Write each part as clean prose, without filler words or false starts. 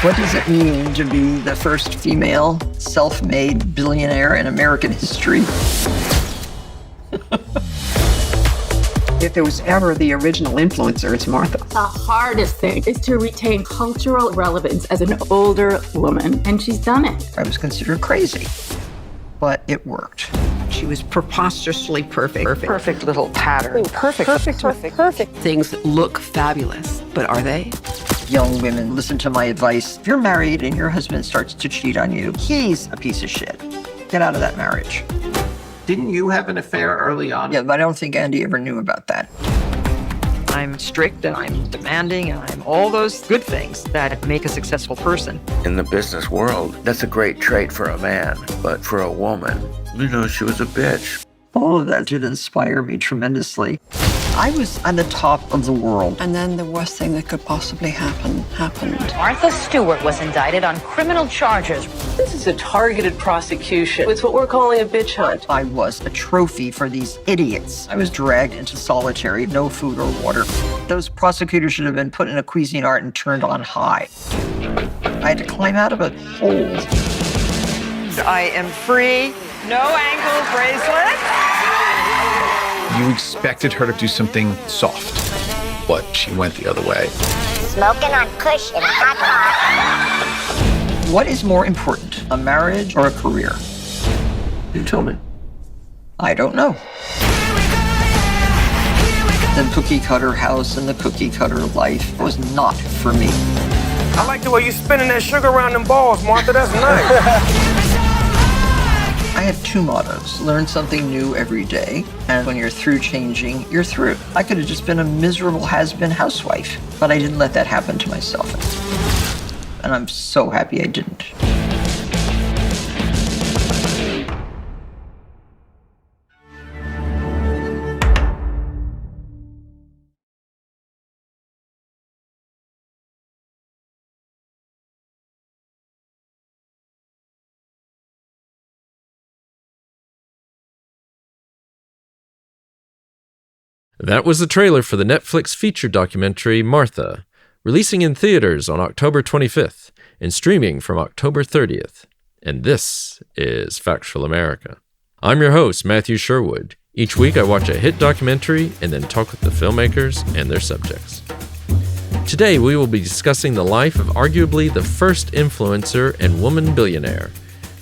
What does it mean to be the first female self-made billionaire in American history? If there was ever the original influencer, it's Martha. The hardest thing is to retain cultural relevance as an older woman, and she's done it. I was considered crazy, but it worked. She was preposterously perfect. Perfect little pattern. Perfect. Things look fabulous, but are they? Young women, listen to my advice. If you're married and your husband starts to cheat on you, he's a piece of shit. Get out of that marriage. Didn't you have an affair early on? Yeah, but I don't think Andy ever knew about that. I'm strict and I'm demanding and I'm all those good things that make a successful person. In the business world, that's a great trait for a man, but for a woman, she was a bitch. All of that did inspire me tremendously. I was on the top of the world. And then the worst thing that could possibly happen happened. Martha Stewart was indicted on criminal charges. This is a targeted prosecution. It's what we're calling a bitch hunt. I was a trophy for these idiots. I was dragged into solitary, no food or water. Those prosecutors should have been put in a Cuisinart and turned on high. I had to climb out of a hole. I am free. No ankle bracelet. You expected her to do something soft, but she went the other way. Smoking on Kush in a hot car. What is more important, a marriage or a career? You tell me. I don't know. The cookie cutter house and the cookie cutter life was not for me. I like the way you spinning that sugar around them balls, Martha. That's nice. I have two mottos. Learn something new every day, and when you're through changing, you're through. I could have just been a miserable has-been housewife, but I didn't let that happen to myself. And I'm so happy I didn't. That was the trailer for the Netflix feature documentary Martha, releasing in theaters on October 25th and streaming from October 30th. And this is Factual America. I'm your host, Matthew Sherwood. Each week I watch a hit documentary and then talk with the filmmakers and their subjects. Today we will be discussing the life of arguably the first influencer and woman billionaire.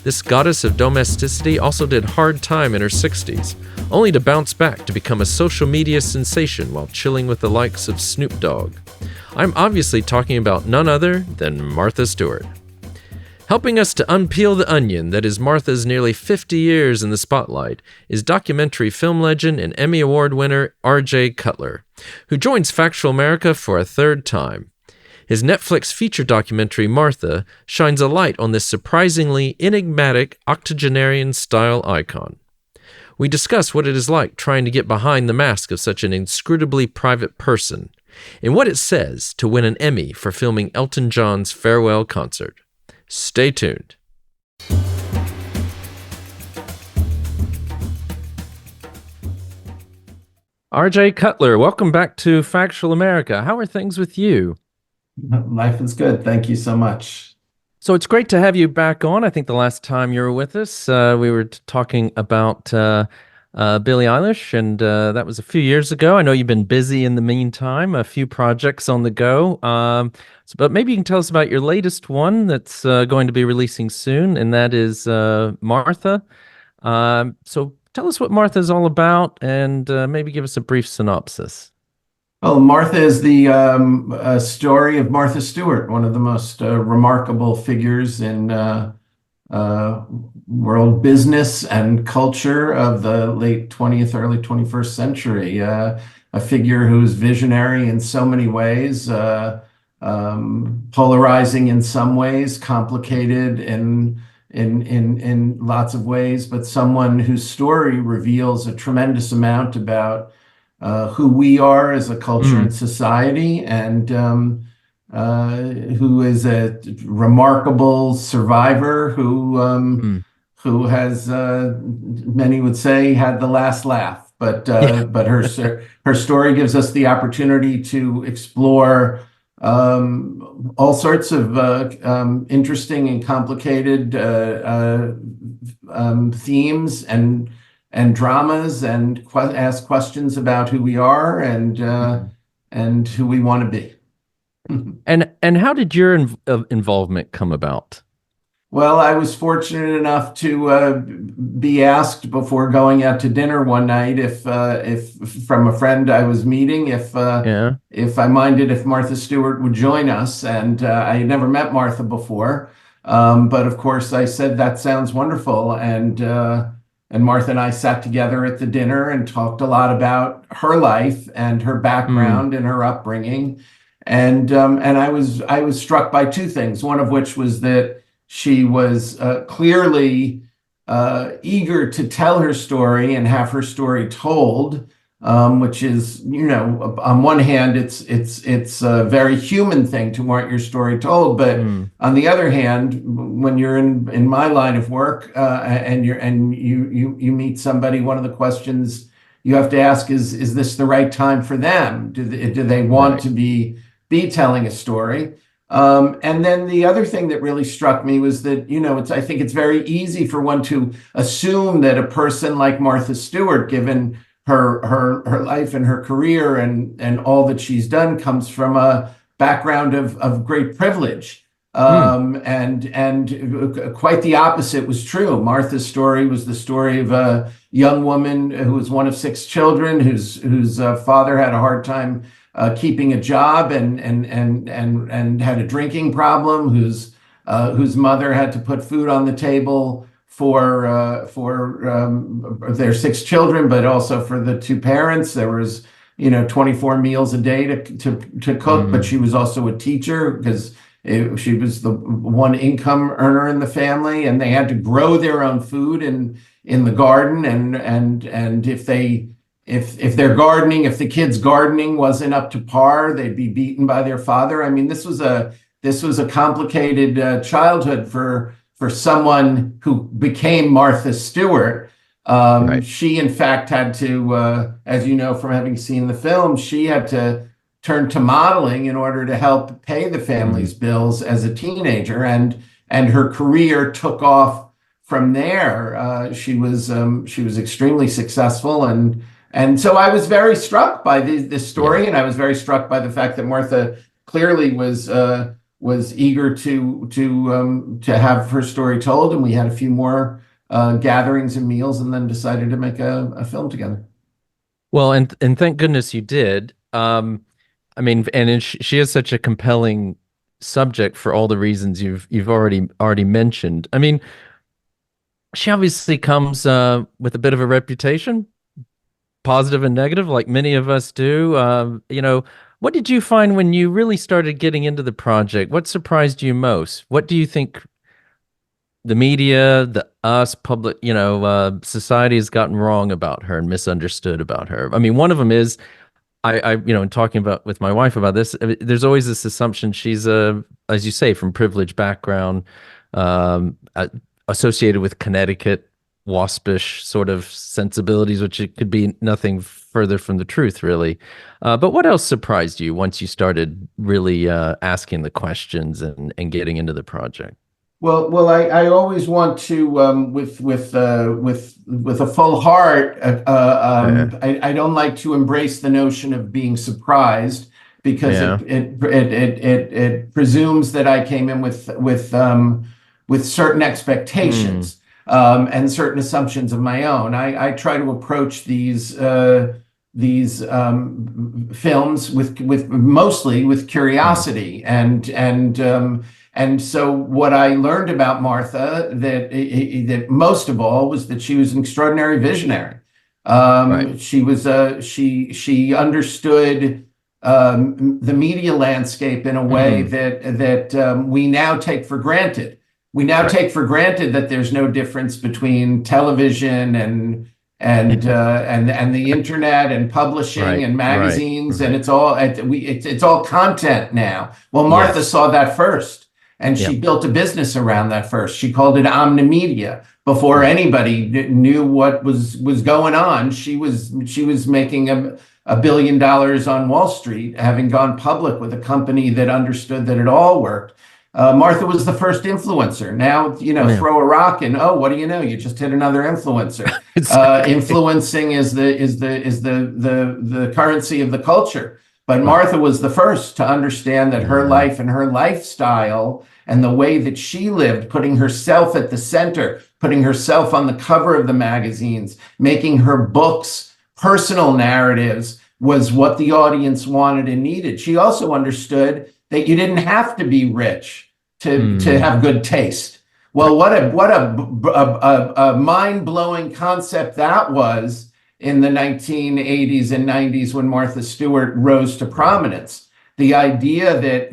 This goddess of domesticity also did hard time in her 60s, only to bounce back to become a social media sensation while chilling with the likes of Snoop Dogg. I'm obviously talking about none other than Martha Stewart. Helping us to unpeel the onion that is Martha's nearly 50 years in the spotlight is documentary film legend and Emmy Award winner R.J. Cutler, who joins Factual America for a third time. His Netflix feature documentary, Martha, shines a light on this surprisingly enigmatic octogenarian-style icon. We discuss what it is like trying to get behind the mask of such an inscrutably private person, and what it says to win an Emmy for filming Elton John's farewell concert. Stay tuned. R.J. Cutler, welcome back to Factual America. How are things with you? Life is good. Thank you so much. So it's great to have you back on. I think the last time you were with us, we were talking about Billie Eilish, and that was a few years ago. I know you've been busy in the meantime, a few projects on the go. But maybe you can tell us about your latest one that's going to be releasing soon, and that is Martha. So tell us what Martha is all about, and maybe give us a brief synopsis. Well, Martha is the story of Martha Stewart, one of the most remarkable figures in world business and culture of the late 20th, early 21st century. A figure who is visionary in so many ways, polarizing in some ways, complicated in lots of ways, but someone whose story reveals a tremendous amount about who we are as a culture and society, and who is a remarkable survivor who has, many would say, had the last laugh. But her story gives us the opportunity to explore all sorts of interesting and complicated themes and dramas, and ask questions about who we are and who we want to be. And how did your involvement come about? Well, I was fortunate enough to be asked before going out to dinner one night, if from a friend I was meeting, if I minded if Martha Stewart would join us. And I had never met Martha before, but of course I said that sounds wonderful. And Martha and I sat together at the dinner and talked a lot about her life and her background and her upbringing. And I was struck by two things. One of which was that she was clearly eager to tell her story and have her story told, which is, on one hand, it's a very human thing to want your story told, but on the other hand, when you're in my line of work and you meet somebody, one of the questions you have to ask is this the right time for them? Do they want to be telling a story? And then the other thing that really struck me was that, I think it's very easy for one to assume that a person like Martha Stewart, given her life and her career and all that she's done, comes from a background of great privilege. And quite the opposite was true. Martha's story was the story of a young woman who was one of 6 children, whose father had a hard time keeping a job and had a drinking problem, whose mother had to put food on the table for their 6 children, but also for the 2 parents. There was 24 meals a day to cook, but she was also a teacher because she was the one income earner in the family, and they had to grow their own food in the garden, and if they're gardening, if the kids' gardening wasn't up to par, they'd be beaten by their father. I mean, this was a complicated childhood for someone who became Martha Stewart. She, in fact, had to, as you know from having seen the film, she had to turn to modeling in order to help pay the family's bills as a teenager, and her career took off from there. She was extremely successful, and so I was very struck by this story, and I was very struck by the fact that Martha clearly was eager to have her story told, and we had a few more gatherings and meals, and then decided to make a film together. Well, and thank goodness you did. I mean, and she is such a compelling subject for all the reasons you've already mentioned. I mean, she obviously comes with a bit of a reputation, positive and negative, like many of us do. What did you find when you really started getting into the project? What surprised you most? What do you think the media, public, society has gotten wrong about her and misunderstood about her? I mean, one of them is, in talking with my wife about this, there's always this assumption she's as you say, from privileged background, associated with Connecticut, waspish sort of sensibilities, which it could be nothing further from the truth, really. But what else surprised you once you started really asking the questions and getting into the project? Well, I always want to, with a full heart. I don't like to embrace the notion of being surprised, because it presumes that I came in with certain expectations and certain assumptions of my own. I try to approach these films with mostly with curiosity, and so what I learned about Martha, that most of all, was that she was an extraordinary visionary. She was she understood the media landscape in a way that we now take for granted. We now take for granted that there's no difference between television and the internet and publishing and magazines, and it's all content now. Well, Martha saw that first. And she built a business around that first. She called it Omnimedia. Before anybody knew what was going on, she was making $1 billion on Wall Street, having gone public with a company that understood that it all worked. Martha was the first influencer. Now, throw a rock and what do you know? You just hit another influencer. Influencing is the currency of the culture. But Martha was the first to understand that her life and her lifestyle and the way that she lived, putting herself at the center, putting herself on the cover of the magazines, making her books personal narratives, was what the audience wanted and needed. She also understood that you didn't have to be rich to have good taste. Well, what a mind-blowing concept that was in the 1980s and 90s when Martha Stewart rose to prominence. The idea that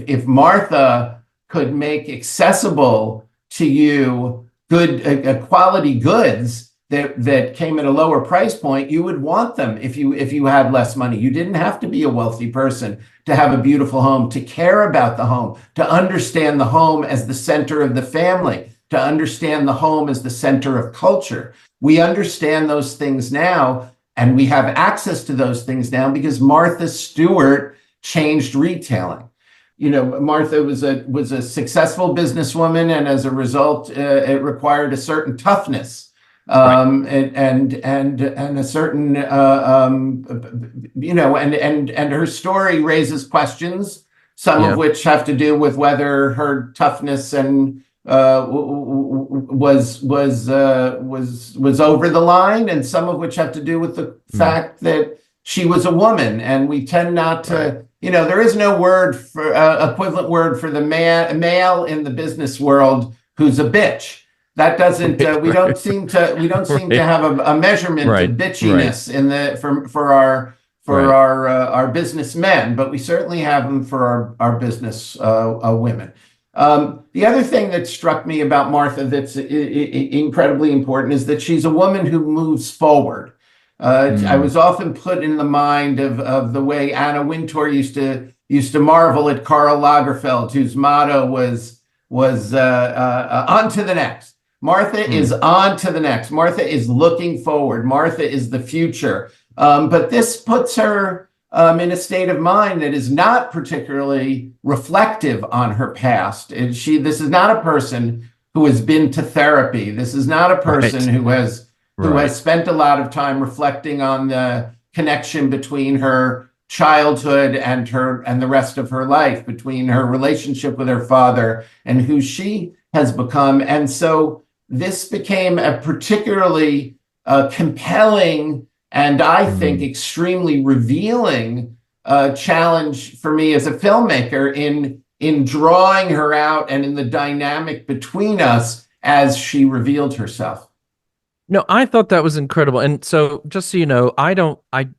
if Martha could make accessible to you good quality goods that came at a lower price point, you would want them if you had less money. You didn't have to be a wealthy person to have a beautiful home, to care about the home, to understand the home as the center of the family, to understand the home as the center of culture. We understand those things now, and we have access to those things now because Martha Stewart changed retailing. Martha was a successful businesswoman, and as a result, it required a certain toughness and a certain and her story raises questions, some of which have to do with whether her toughness and was over the line, and some of which have to do with the fact that she was a woman, and we tend not to. There is no word for equivalent word for the male in the business world who's a bitch. That doesn't. We don't seem to have a measurement of bitchiness in for our businessmen, but we certainly have them for our business women. The other thing that struck me about Martha that's incredibly important is that she's a woman who moves forward. I was often put in the mind of the way Anna Wintour used to marvel at Karl Lagerfeld, whose motto was on to the next. Martha is on to the next. Martha is looking forward. Martha is the future. But this puts her in a state of mind that is not particularly reflective on her past. This is not a person who has been to therapy. This is not a person who has spent a lot of time reflecting on the connection between her childhood and the rest of her life, between her relationship with her father and who she has become. And so this became a particularly compelling and I think extremely revealing challenge for me as a filmmaker in drawing her out and in the dynamic between us as she revealed herself. No, I thought that was incredible. And so just so you know, I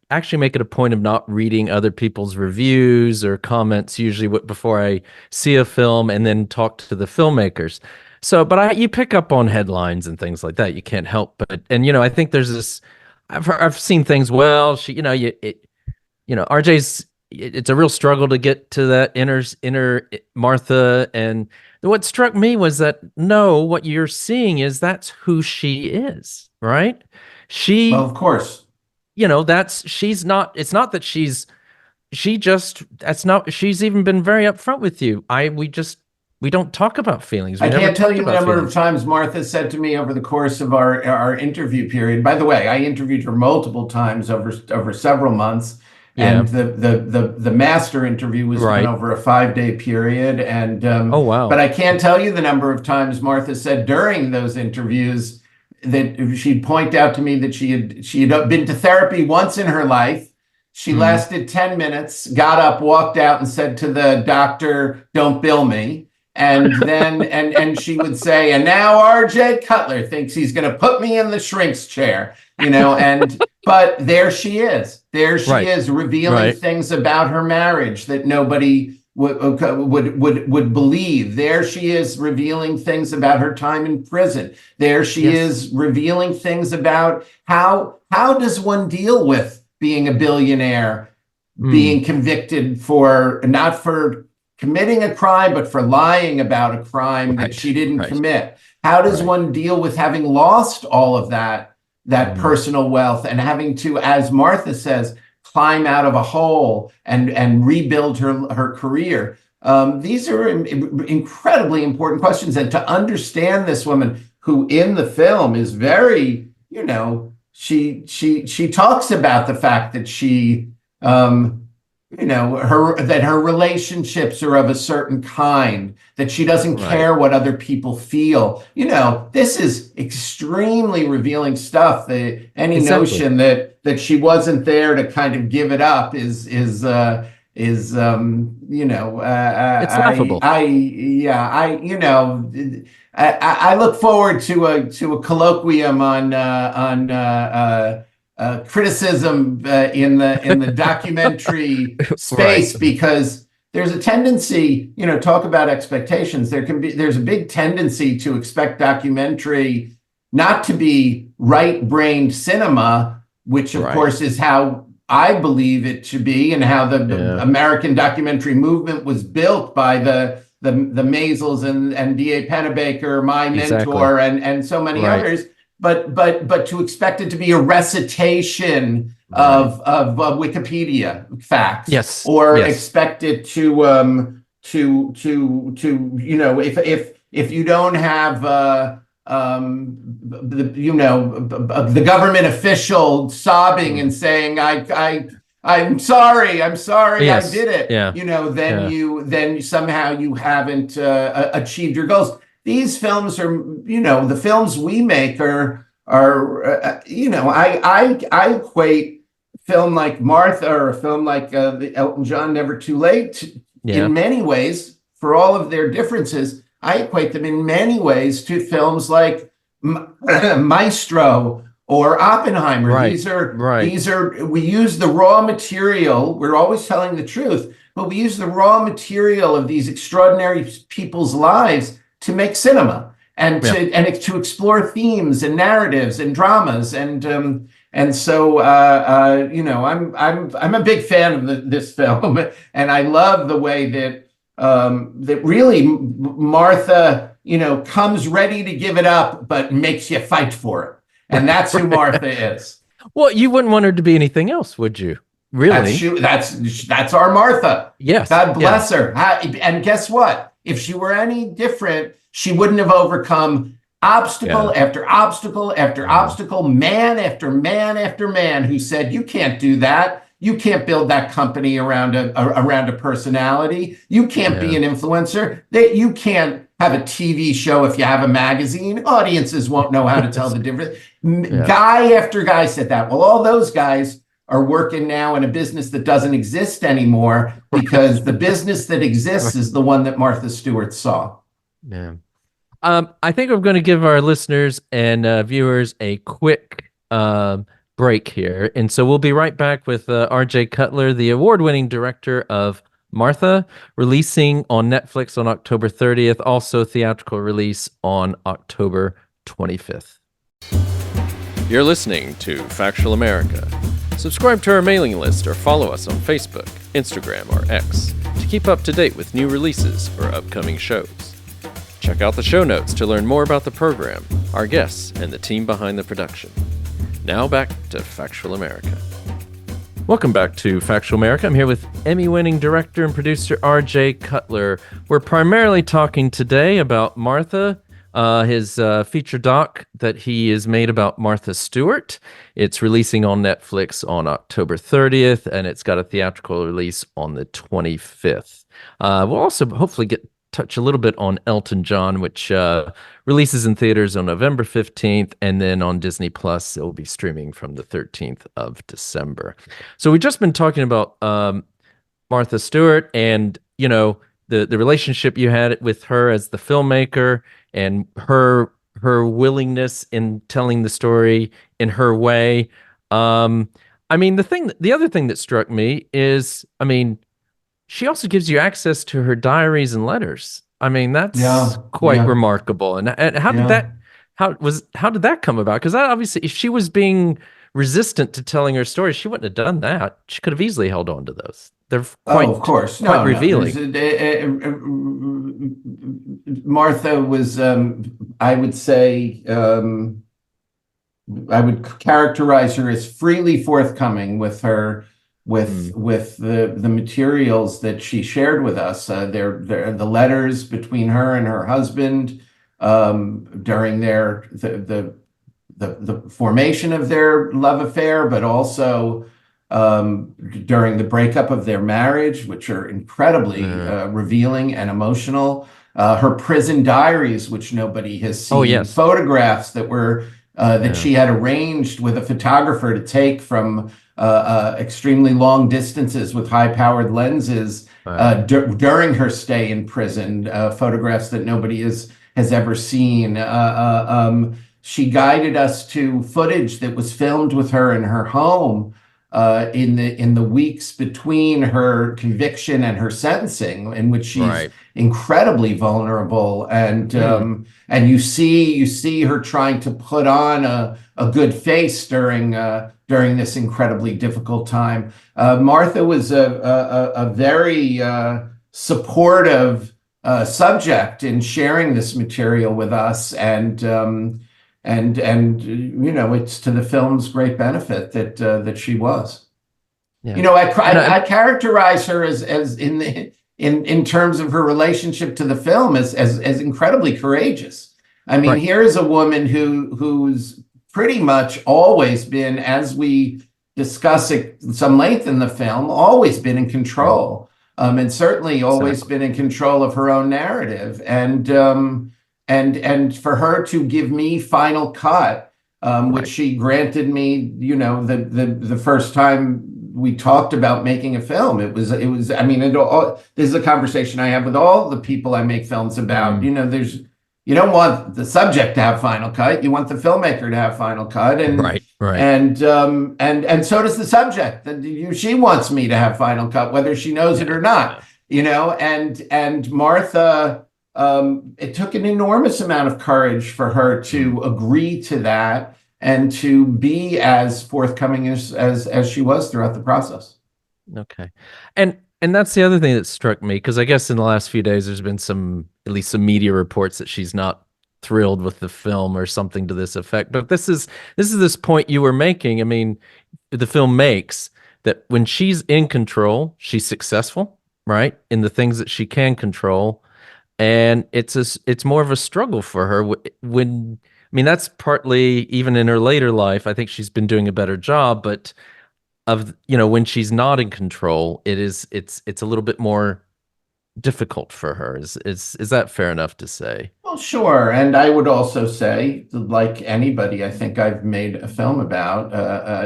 actually make it a point of not reading other people's reviews or comments usually before I see a film and then talk to the filmmakers. So, but you pick up on headlines and things like that. You can't help but, and I think there's this, I've seen things, well, RJ's, it's a real struggle to get to that inner Martha. And what struck me was that, no, what you're seeing is that's who she is, right? Well, of course. She's not, it's not that she's even been very upfront with you. We don't talk about feelings. I can't tell you the number of times Martha said to me over the course of our interview period. By the way, I interviewed her multiple times over several months, and the master interview was done over a 5-day period. And oh wow! But I can't tell you the number of times Martha said during those interviews that she'd point out to me that she had been to therapy once in her life. She lasted 10 minutes, got up, walked out, and said to the doctor, "Don't bill me." And then, and she would say, "And now RJ Cutler thinks he's going to put me in the shrink's chair," but there she is. There she is revealing things about her marriage that nobody would believe. There she is revealing things about her time in prison. There she is revealing things about how does one deal with being a billionaire, being convicted not for committing a crime, but for lying about a crime that she didn't commit. How does one deal with having lost all of that personal wealth and having to, as Martha says, climb out of a hole and rebuild her career? These are incredibly important questions. And to understand this woman, who in the film is very, she talks about the fact that she, her relationships are of a certain kind, that she doesn't care what other people feel. This is extremely revealing stuff. Any notion that she wasn't there to kind of give it up is it's laughable. I look forward to a colloquium on criticism in the documentary space, because there's a tendency, talk about expectations. There's a big tendency to expect documentary not to be right-brained cinema, which of course is how I believe it should be, and how the American documentary movement was built by the Maisels and D.A. Pennebaker, my mentor, and so many others. But to expect it to be a recitation of Wikipedia facts, expect it to if you don't have the government official sobbing and saying I'm sorry, I did it. Then somehow you haven't achieved your goals. These films are, the films we make are I equate film like Martha or a film like the Elton John Never Too Late in many ways, for all of their differences. I equate them in many ways to films like Maestro or Oppenheimer. These are we use the raw material. We're always telling the truth, but we use the raw material of these extraordinary people's lives to make cinema and to explore themes and narratives and dramas, and so I'm a big fan of this film, and I love the way that really Martha comes ready to give it up but makes you fight for it, and that's who Martha is. Well, you wouldn't want her to be anything else, would you? Really? That's our Martha. Yes. God bless her. And guess what? If she were any different, she wouldn't have overcome obstacle after obstacle after obstacle, man after man after man who said, you can't do that. You can't build that company around a personality. You can't be an influencer. You can't have a TV show if you have a magazine. Audiences won't know how to tell the difference. Guy after guy said that. Well, all those guys are working now in a business that doesn't exist anymore, because the business that exists is the one that Martha Stewart saw. Yeah. I think I'm going to give our listeners and viewers a quick break here. And so we'll be right back with R.J. Cutler, the award-winning director of Martha, releasing on Netflix on October 30th, also theatrical release on October 25th. You're listening to Factual America. Subscribe to our mailing list or follow us on Facebook, Instagram, or X to keep up to date with new releases or upcoming shows. Check out the show notes to learn more about the program, our guests, and the team behind the production. Now back to Factual America. Welcome back to Factual America. I'm here with Emmy-winning director and producer R.J. Cutler. We're primarily talking today about Martha, his feature doc that he has made about Martha Stewart. It's releasing on Netflix on October 30th, and it's got a theatrical release on the 25th. We'll also hopefully touch a little bit on Elton John, which releases in theaters on November 15th, and then on Disney Plus, it will be streaming from the 13th of December. So we've just been talking about Martha Stewart and, the relationship you had with her as the filmmaker, and her willingness in telling the story in her way. The other thing that struck me is, she also gives you access to her diaries and letters. That's quite remarkable. And how did that come about? Because obviously, if she was being resistant to telling her story, she wouldn't have done that. She could have easily held on to those. they're quite, of course, quite no, revealing. Martha was, I would say, I would characterize her as freely forthcoming with her, with the materials that she shared with us. The letters between her and her husband during the formation of their love affair, but also during the breakup of their marriage, which are incredibly revealing and emotional. Her prison diaries, which nobody has seen. Oh, yes. Photographs that were that she had arranged with a photographer to take from extremely long distances with high-powered lenses during her stay in prison. Photographs that nobody has ever seen. She guided us to footage that was filmed with her in her home in the weeks between her conviction and her sentencing, in which she's incredibly vulnerable, and you see her trying to put on a good face during this incredibly difficult time. Martha was a very supportive subject in sharing this material with us, and it's to the film's great benefit that she was. Yeah. I characterize her as in terms of her relationship to the film as incredibly courageous. I mean, here is a woman who's pretty much always been, as we discuss at some length in the film, always been in control, and certainly always been in control of her own narrative, and for her to give me final cut, which she granted me, the first time we talked about making a film. It was. I mean, this is a conversation I have with all the people I make films about. You don't want the subject to have final cut. You want the filmmaker to have final cut, and and so does the subject. She wants me to have final cut, whether she knows it or not. And Martha. It took an enormous amount of courage for her to agree to that and to be as forthcoming as she was throughout the process. Okay. And that's the other thing that struck me, because I guess in the last few days there's been at least some media reports that she's not thrilled with the film or something to this effect. But this is this point you were making. I mean, the film makes that when she's in control, she's successful, right? In the things that she can control. And it's more of a struggle for her that's partly, even in her later life, I think she's been doing a better job, but when she's not in control, it's a little bit more difficult for her. Is that fair enough to say? Well, sure. And I would also say, like anybody I think I've made a film about,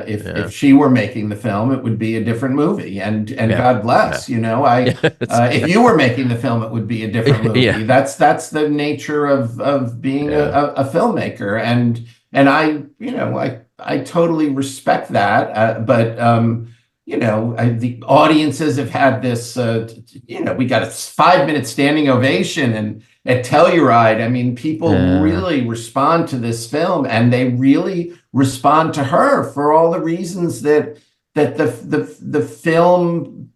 if she were making the film, it would be a different movie. And God bless, if you were making the film, it would be a different movie. That's the nature of being a filmmaker. And I totally respect that. But the audiences have had this, we got a 5-minute standing ovation at Telluride. I mean, people really respond to this film, and they really respond to her for all the reasons that the film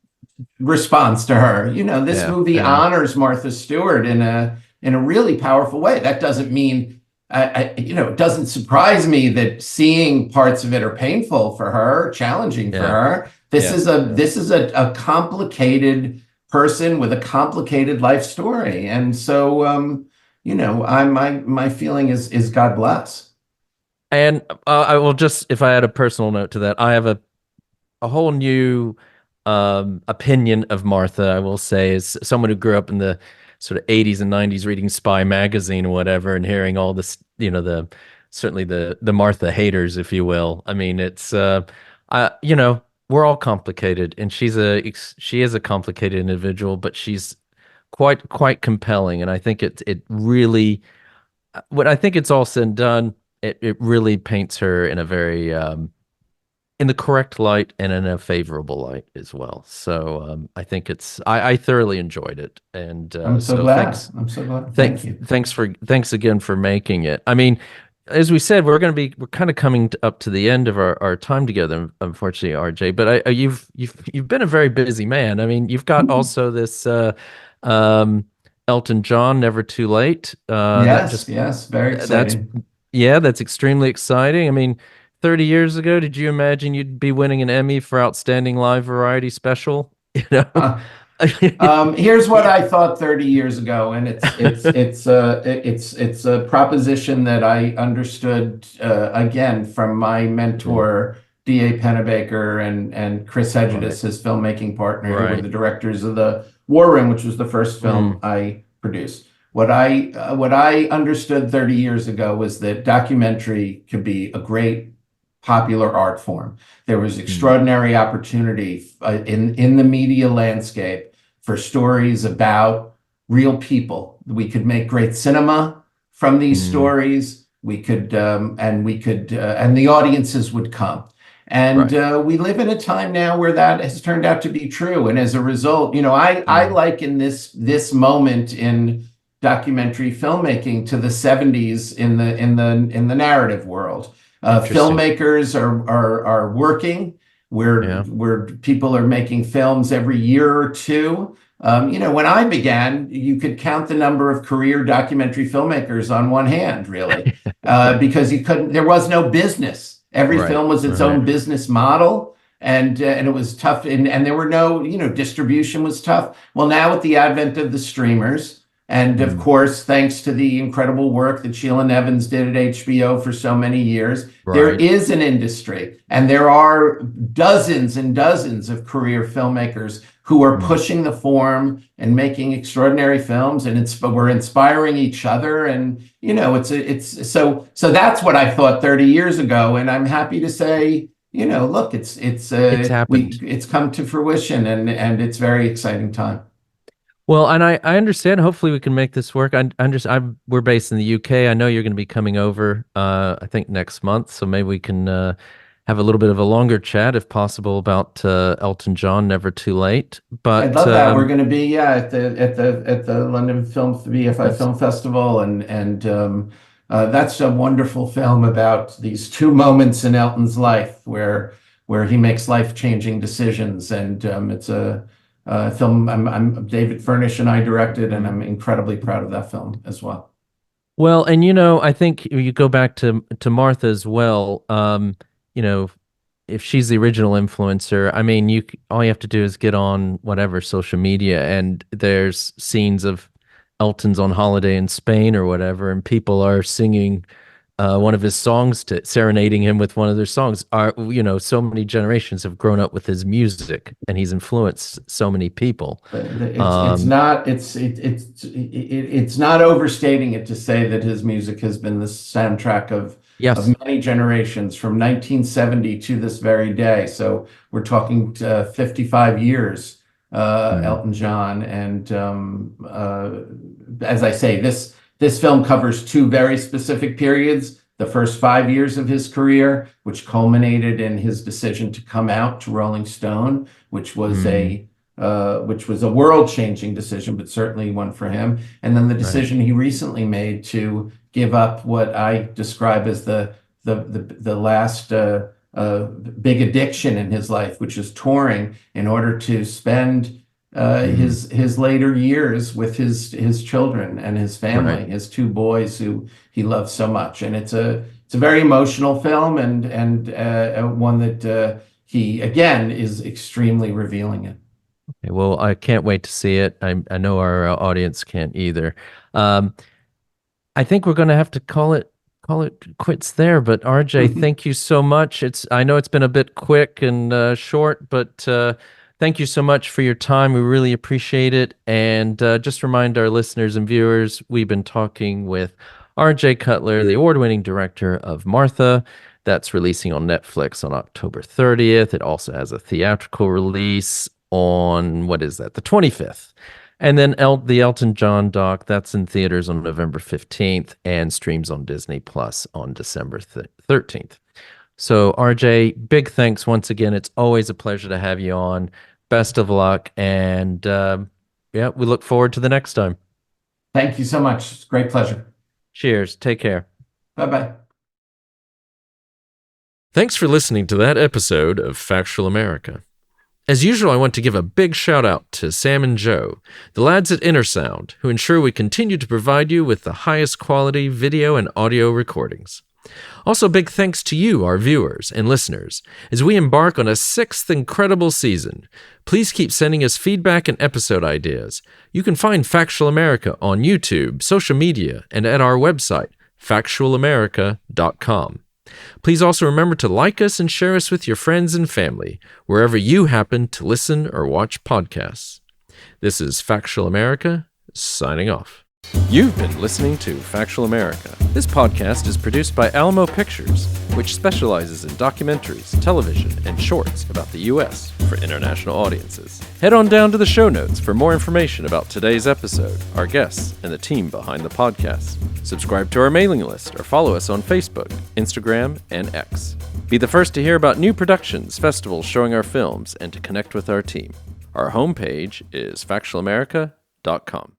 responds to her. This movie honors Martha Stewart in a really powerful way. That doesn't mean it doesn't surprise me that seeing parts of it are painful for her, challenging for her. This is a complicated person with a complicated life story, and so my feeling is God bless. And I will just, if I add a personal note to that, I have a whole new opinion of Martha. I will say, as someone who grew up in the sort of 80s and 90s reading Spy magazine or whatever, and hearing all this, certainly the Martha haters, if you will. I mean, it's we're all complicated, and she is a complicated individual, but she's quite compelling. And I think it really, when I think it's all said and done, it really paints her in a very in the correct light and in a favorable light as well. So I think I thoroughly enjoyed it, and I'm so glad. I'm so glad. Thank you. Thanks again for making it. I mean, as we said, we're kind of coming up to the end of our time together, unfortunately, RJ. But you've been a very busy man. I mean, you've got also this um, Elton John, Never Too Late. Yes, very That's exciting. yeah, that's extremely exciting. I mean, 30 years ago, did you imagine you'd be winning an Emmy for Outstanding Live Variety Special? You know. Uh, Here's what I thought 30 years ago, and it's a proposition that I understood again from my mentor D.A. Pennebaker and Chris Hedges, his filmmaking partner, who were the directors of The War Room, which was the first film I produced. What I understood 30 years ago was that documentary could be a great popular art form. There was extraordinary opportunity in the media landscape for stories about real people. We could make great cinema from these stories. We could, and the audiences would come. And we live in a time now where that has turned out to be true. And as a result, I liken this moment in documentary filmmaking to the 70s in the narrative world. Filmmakers are working where people are making films every year or two. When I began, you could count the number of career documentary filmmakers on one hand, really, because there was no business. Every film was its own business model. And it was tough, and there were no, distribution was tough. Well, now with the advent of the streamers, and of course, thanks to the incredible work that Sheila Nevins did at HBO for so many years, there is an industry, and there are dozens and dozens of career filmmakers who are pushing the form and making extraordinary films, and we're inspiring each other, and so that's what I thought 30 years ago, and I'm happy to say, look, it's happened. It's come to fruition, and it's very exciting time. Well, and I understand. Hopefully, we can make this work. We're based in the UK. I know you're going to be coming over. I think next month, so maybe we can have a little bit of a longer chat, if possible, about Elton John, Never Too Late. But I'd love that. We're going to be at the London BFI Film Festival, and that's a wonderful film about these two moments in Elton's life where he makes life-changing decisions, and it's a film I'm David Furnish and I directed, and I'm incredibly proud of that film as well. Well, and I think you go back to Martha as well. If she's the original influencer, I mean, all you have to do is get on whatever social media, and there's scenes of Elton's on holiday in Spain or whatever, and people are singing one of his songs, serenading him with one of their songs. So many generations have grown up with his music, and he's influenced so many people. It's not overstating it to say that his music has been the soundtrack of many generations from 1970 to this very day. So we're talking 55 years, Elton John, and as I say, this film covers two very specific periods: the first 5 years of his career, which culminated in his decision to come out to Rolling Stone, which was a world-changing decision, but certainly one for him. And then the decision he recently made to give up what I describe as the last big addiction in his life, which is touring, in order to spend his later years with his children and his family, his two boys who he loves so much. And it's a very emotional film, and one that he again is extremely revealing in. Okay, well, I can't wait to see it. I know our audience can't either. I think we're going to have to call it quits there. But RJ, thank you so much. I know it's been a bit quick and short, but thank you so much for your time. We really appreciate it. And just remind our listeners and viewers, we've been talking with RJ Cutler, the award-winning director of Martha. That's releasing on Netflix on October 30th. It also has a theatrical release on, the 25th. And then the Elton John doc, that's in theaters on November 15th and streams on Disney Plus on December 13th. So RJ, big thanks once again. It's always a pleasure to have you on. Best of luck. And we look forward to the next time. Thank you so much. It's a great pleasure. Cheers. Take care. Bye-bye. Thanks for listening to that episode of Factual America. As usual, I want to give a big shout out to Sam and Joe, the lads at InnerSound, who ensure we continue to provide you with the highest quality video and audio recordings. Also, big thanks to you, our viewers and listeners, as we embark on a 6th incredible season. Please keep sending us feedback and episode ideas. You can find Factual America on YouTube, social media, and at our website, factualamerica.com. Please also remember to like us and share us with your friends and family, wherever you happen to listen or watch podcasts. This is Factual America, signing off. You've been listening to Factual America. This podcast is produced by Alamo Pictures, which specializes in documentaries, television, and shorts about the U.S. for international audiences. Head on down to the show notes for more information about today's episode, our guests, and the team behind the podcast. Subscribe to our mailing list or follow us on Facebook, Instagram, and X. Be the first to hear about new productions, festivals showing our films, and to connect with our team. Our homepage is factualamerica.com.